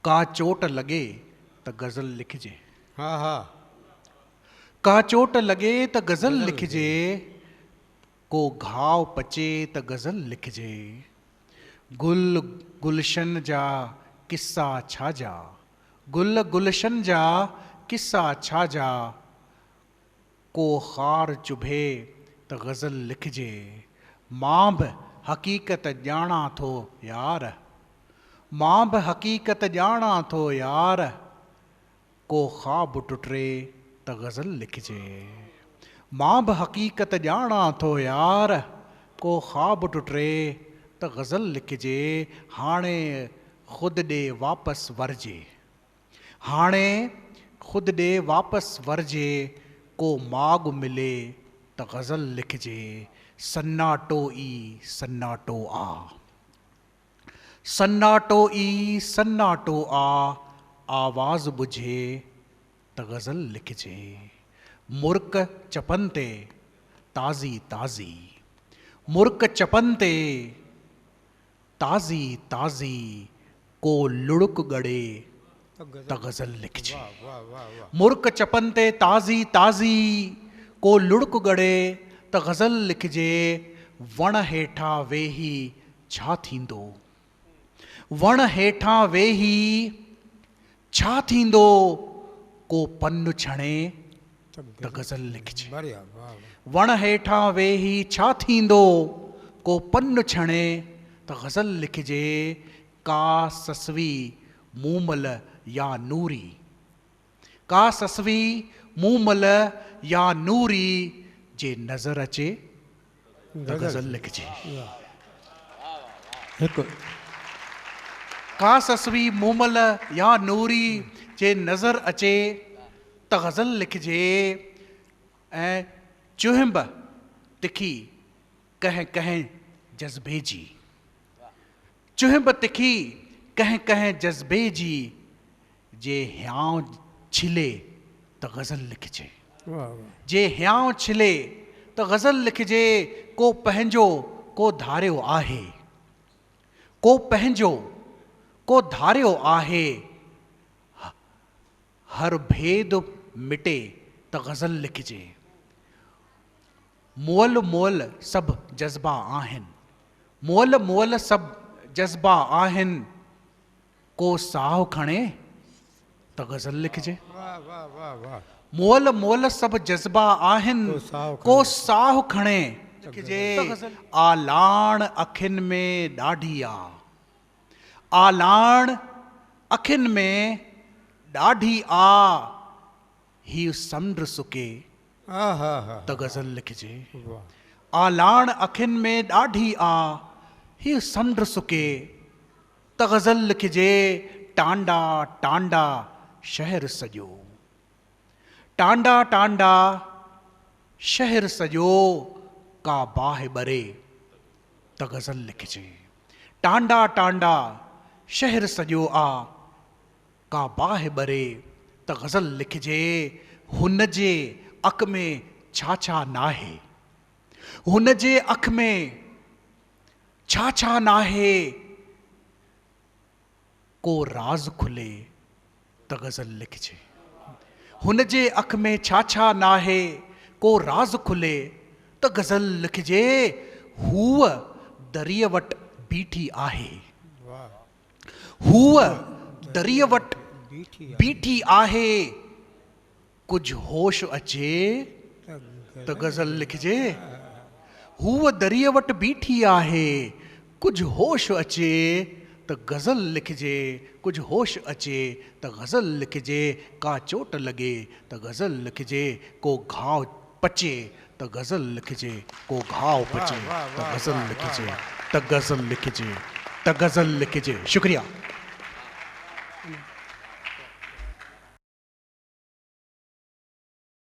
का चोट लॻे त गज़ल लिखिजे। हा हा का चोट लॻे त गज़ल लिखिजे, को घाव पचे त गज़ल लिखिजे। गुल गुलशन जा किस्सा छा जा, गुल गुलशन जा किस्सा छा जा, को ख़ार चुभे त गज़ल लिखिजे। मां बि हक़ीक़त ॼाणा थो यार, मां बि हक़ीक़त ॼाणा थो यार, को ख़्वाब टुटे त गज़ल लिखिजे। मां बि हक़ीक़त ॼाणा थो यार, को ख़्वाब टुटे त गज़ल लिखिजे। हाणे ख़ुदि ॾे वापसि वरिजे, हाणे ख़ुदि ॾे वापसि वरिजे, को माॻ मिले त गज़ल लिखिजे। सन्नाटो ई सन्नाटो आ, सन्नाटो ई सन्नाटो आ, आवाज़ ॿुझे त गज़ल लिखिजे। मुर्क चपनि ते ताज़ी ताज़ी, मुर्क चपनि ते ताज़ी ताज़ी, को लुढ़क ॻड़े त गज़ल लिखिजे। मुर्क चपनि ते ताज़ी ताज़ी, को लुढ़क ॻड़े त गज़ल लिखिजे। वण हेठां वेही छा थींदो, वण हेठां वेही छा थींदो, को पन छणे त गज़ल लिखिजे। वण हेठां वेही छा थींदो, को पन छणे त गज़ल लिखिजे। का ससवी मूमल या नूरी, का ससवी मूमल या नूरी, जे नज़र अचे त गज़ल लिखिजे। का ससवी मूमल या नूरी, जे नज़र अचे त गज़ल लिखिजे। ऐं चुहिंब तिखी कंहिं कंहिं जज़्बे जी, चुहिंब तिखी कंहिं कंहिं जज़्बे जी, जे हियांव छिले त गज़ल लिखिजे। जे हियांव छिले त गज़ल लिखिजे। को पंहिंजो को धारियो आहे, को पंहिंजो को धारियो आहे, हर भेद मिटे त गज़ल लिखिजे। मुअल मुअल सभु जज़्बा आहिनि, मुअल मुअल सभु जज़्बा आहिनि, को साहु खणे त गज़ल लिखिजे। मुअल मुअल सभु जज़्बा आहिनि, को साहु खणे लिखिजे। आलाण अखियुनि में ॾाढी आ, आलाण अखियुनि में ॾाढी आ, हीउ समुंड सुके त गज़ल लिखिजे। आलाण अखियुनि में ॾाढी आ, हीउ समुंड सुके त गज़ल लिखिजे। टांडा टांडा शहर सॼो, टांडा टांडा शहर सॼो, का बाहि ॿरे त गज़ल लिखिजे। टांडा टांडा शहर सॼो आ, का बाहि ॿरे त गज़ल लिखिजे। हुन जे अख में छा छा नाहे, हुन जे अख में छा छा नाहे, को राज़ खुले त गज़ल लिखिजे। हुन जे अख में छा छा नाहे, को राज़ खुले त गज़ल लिखिजे। हूअ दरिया वटि बीठी आहे, हूअ दरिया वटि बीठी आहे, कुझु होश अचे त गज़ल लिखिजे। हूअ दरिया वटि बीठी आहे, कुझु होश अचे त गज़ल लिखिजे। कुझु होश अचे त गज़ल लिखिजे। का चोट लॻे त गज़ल लिखिजे, को घाव पचे त गज़ल लिखिजे, को घाव पचे त गज़ल लिखिजे, त गज़ल लिखिजे, त गज़ल लिखिजे। शुक्रिया।